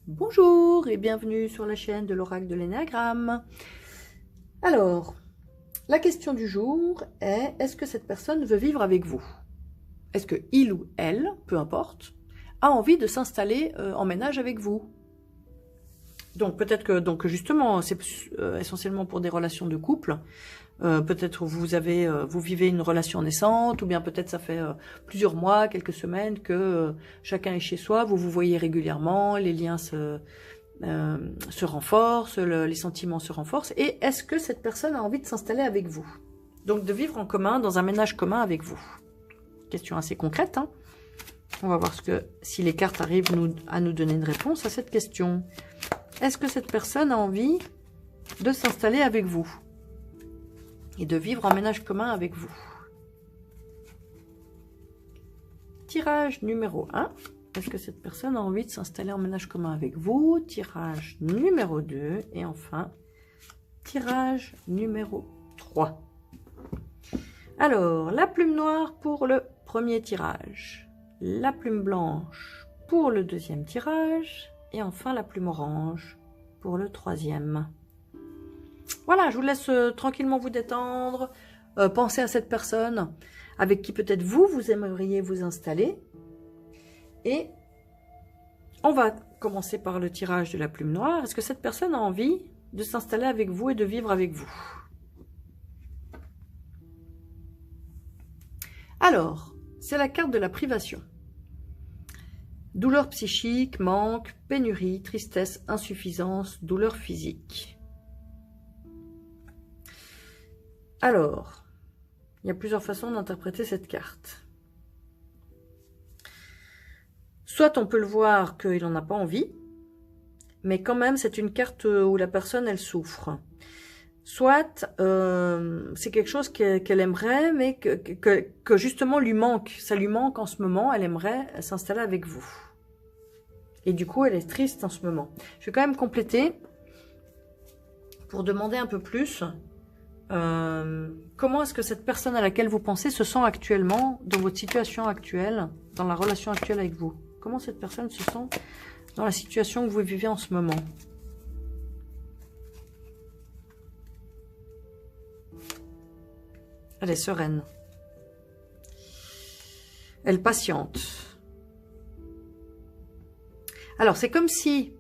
Bonjour et bienvenue sur la chaîne de l'Oracle de l'Énéagramme. Alors, la question du jour est, est-ce que cette personne veut vivre avec vous? Est-ce que il ou elle, peu importe, a envie de s'installer en ménage avec vous? Donc peut-être que justement, c'est essentiellement pour des relations de couple. Peut-être vous vivez une relation naissante, ou bien peut-être ça fait plusieurs mois, quelques semaines que chacun est chez soi, vous vous voyez régulièrement, les liens se renforcent, les sentiments se renforcent. Et est-ce que cette personne a envie de s'installer avec vous? Donc de vivre en commun, dans un ménage commun avec vous. Question assez concrète, hein. On va voir si les cartes arrivent à nous donner une réponse à cette question. Est-ce que cette personne a envie de s'installer avec vous et de vivre en ménage commun avec vous? Tirage numéro 1. Est-ce que cette personne a envie de s'installer en ménage commun avec vous? Tirage numéro 2. Et enfin, tirage numéro 3. Alors, la plume noire pour le premier tirage. La plume blanche pour le deuxième tirage. Et enfin, la plume orange pour le troisième. Voilà, je vous laisse tranquillement vous détendre. Pensez à cette personne avec qui peut-être vous aimeriez vous installer. Et on va commencer par le tirage de la plume noire. Est-ce que cette personne a envie de s'installer avec vous et de vivre avec vous? Alors, c'est la carte de la privation. Douleur psychique, manque, pénurie, tristesse, insuffisance, douleur physique. Alors, il y a plusieurs façons d'interpréter cette carte. Soit on peut le voir qu'il n'en a pas envie, mais quand même c'est une carte où la personne elle souffre. Soit c'est quelque chose qu'elle aimerait, mais que justement lui manque. Ça lui manque en ce moment, elle aimerait s'installer avec vous. Et du coup elle est triste en ce moment. Je vais quand même compléter pour demander un peu plus. Comment est-ce que cette personne à laquelle vous pensez se sent actuellement dans votre situation actuelle, dans la relation actuelle avec vous? Comment cette personne se sent dans la situation que vous vivez en ce moment? Elle est sereine. Elle patiente. Alors c'est comme si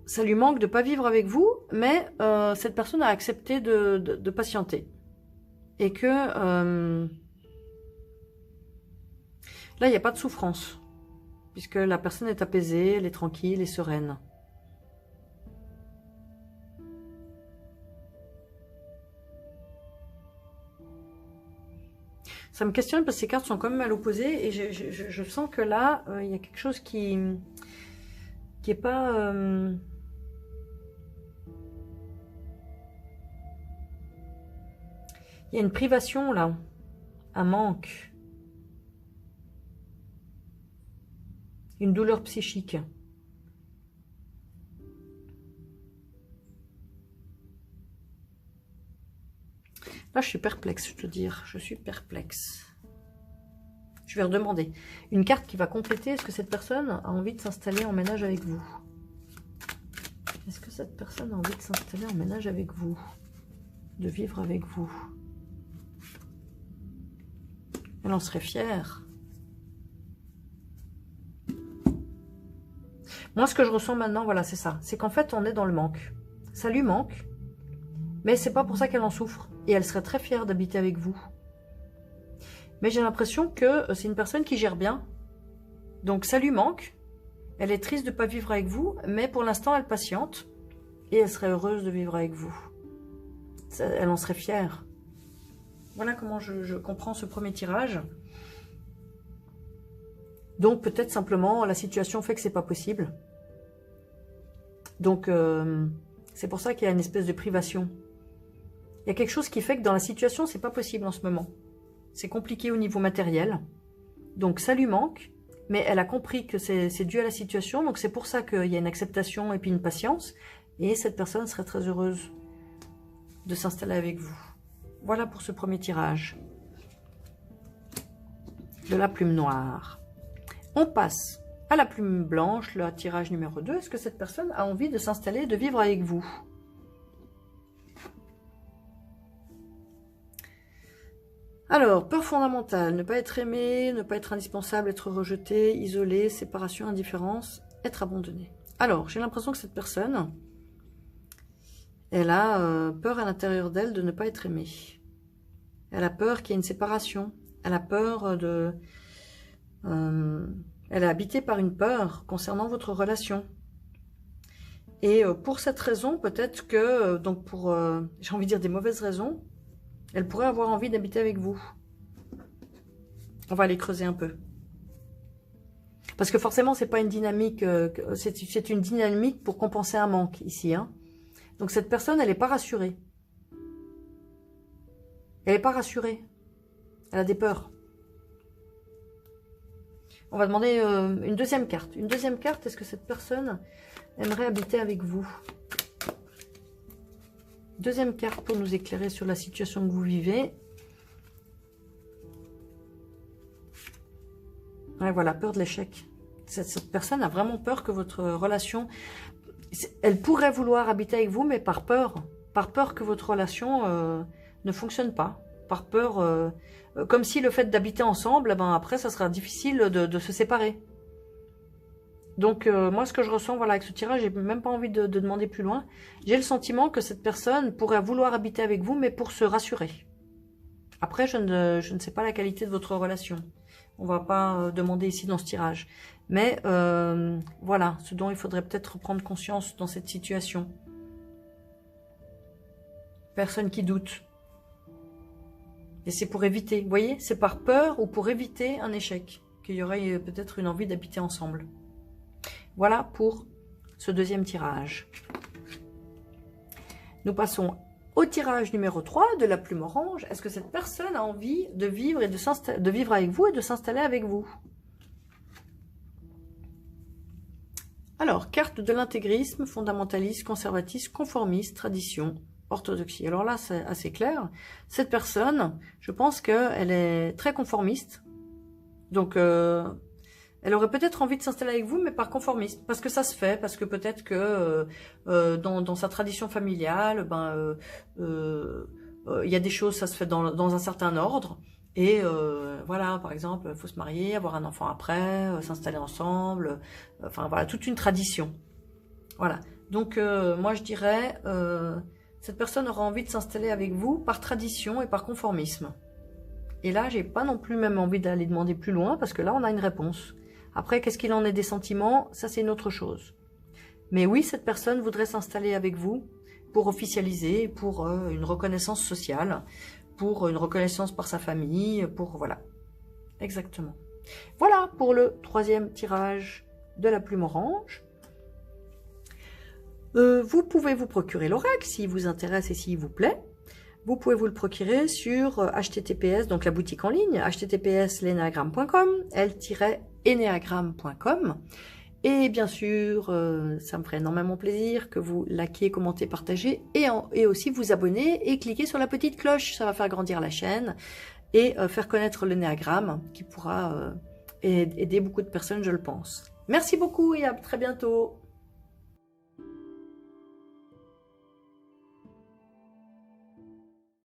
ça lui manque de ne pas vivre avec vous, mais cette personne a accepté de patienter. Et que là, il n'y a pas de souffrance, puisque la personne est apaisée, elle est tranquille et sereine. Ça me questionne parce que ces cartes sont quand même à l'opposé, et je sens que là, il y a quelque chose qui est pas... Il y a une privation là, un manque, une douleur psychique. Là, je suis perplexe, je te dire, je suis perplexe. Je vais redemander une carte qui va compléter. Est-ce que cette personne a envie de s'installer en ménage avec vous? Est-ce que cette personne a envie de s'installer en ménage avec vous? De vivre avec vous? Elle en serait fière. Moi, ce que je ressens maintenant, voilà, c'est ça. C'est qu'en fait, on est dans le manque. Ça lui manque, mais c'est pas pour ça qu'elle en souffre. Et elle serait très fière d'habiter avec vous. Mais j'ai l'impression que c'est une personne qui gère bien. Donc, ça lui manque. Elle est triste de ne pas vivre avec vous, mais pour l'instant, elle patiente. Et elle serait heureuse de vivre avec vous. Elle en serait fière. Voilà comment je comprends ce premier tirage. Donc peut-être simplement la situation fait que c'est pas possible. Donc c'est pour ça qu'il y a une espèce de privation. Il y a quelque chose qui fait que dans la situation c'est pas possible en ce moment. C'est compliqué au niveau matériel. Donc ça lui manque, mais elle a compris que c'est dû à la situation. Donc c'est pour ça qu'il y a une acceptation et puis une patience. Et cette personne serait très heureuse de s'installer avec vous. Voilà pour ce premier tirage de la plume noire. On passe à la plume blanche, le tirage numéro 2, est-ce que cette personne a envie de s'installer, de vivre avec vous? Alors, peur fondamentale, ne pas être aimé, ne pas être indispensable, être rejeté, isolé, séparation, indifférence, être abandonné. Alors, j'ai l'impression que cette personne, elle a peur à l'intérieur d'elle de ne pas être aimée. Elle a peur qu'il y ait une séparation. Elle a peur de... elle est habitée par une peur concernant votre relation. Et pour cette raison, peut-être que, donc pour, j'ai envie de dire des mauvaises raisons, elle pourrait avoir envie d'habiter avec vous. On va aller creuser un peu. Parce que forcément, c'est pas une dynamique, c'est une dynamique pour compenser un manque ici. Hein. Donc cette personne, elle n'est pas rassurée. Elle n'est pas rassurée. Elle a des peurs. On va demander une deuxième carte. Une deuxième carte, est-ce que cette personne aimerait habiter avec vous? Deuxième carte pour nous éclairer sur la situation que vous vivez. Ouais, voilà, peur de l'échec. Cette personne a vraiment peur que votre relation... Elle pourrait vouloir habiter avec vous, mais par peur que votre relation ne fonctionne pas. Par peur, comme si le fait d'habiter ensemble, ben après, ça sera difficile de se séparer. Donc, moi, ce que je ressens, voilà, avec ce tirage, j'ai même pas envie de demander plus loin. J'ai le sentiment que cette personne pourrait vouloir habiter avec vous, mais pour se rassurer. Après, je ne sais pas la qualité de votre relation. On va pas demander ici dans ce tirage. Mais, voilà, ce dont il faudrait peut-être prendre conscience dans cette situation. Personne qui doute. Et c'est pour éviter, vous voyez, c'est par peur ou pour éviter un échec qu'il y aurait peut-être une envie d'habiter ensemble. Voilà pour ce deuxième tirage. Nous passons au tirage numéro 3 de la plume orange. Est-ce que cette personne a envie de vivre et de vivre avec vous et de s'installer avec vous? Alors, carte de l'intégrisme, fondamentalisme, conservatisme, conformisme, tradition, orthodoxie. Alors là, c'est assez clair. Cette personne, je pense qu'elle est très conformiste. Donc, elle aurait peut-être envie de s'installer avec vous, mais par conformisme. Parce que ça se fait, parce que peut-être que dans sa tradition familiale, il y a des choses, ça se fait dans un certain ordre. Et voilà, par exemple, il faut se marier, avoir un enfant après, s'installer ensemble. Enfin, voilà, toute une tradition. Voilà. Donc, moi, je dirais, cette personne aura envie de s'installer avec vous par tradition et par conformisme. Et là, j'ai pas non plus même envie d'aller demander plus loin, parce que là, on a une réponse. Après, qu'est-ce qu'il en est des sentiments? Ça, c'est une autre chose. Mais oui, cette personne voudrait s'installer avec vous pour officialiser, pour une reconnaissance sociale, pour une reconnaissance par sa famille, pour... Voilà. Exactement. Voilà pour le troisième tirage de la plume orange. Vous pouvez vous procurer l'oracle s'il vous intéresse et s'il vous plaît. Vous pouvez vous le procurer sur https, donc la boutique en ligne, https://lenagram.com, l-enagram.com. Et bien sûr, ça me ferait énormément plaisir que vous likiez, commentez, partagez et aussi vous abonnez et cliquez sur la petite cloche. Ça va faire grandir la chaîne et faire connaître l'Énéagramme qui pourra aider beaucoup de personnes, je le pense. Merci beaucoup et à très bientôt.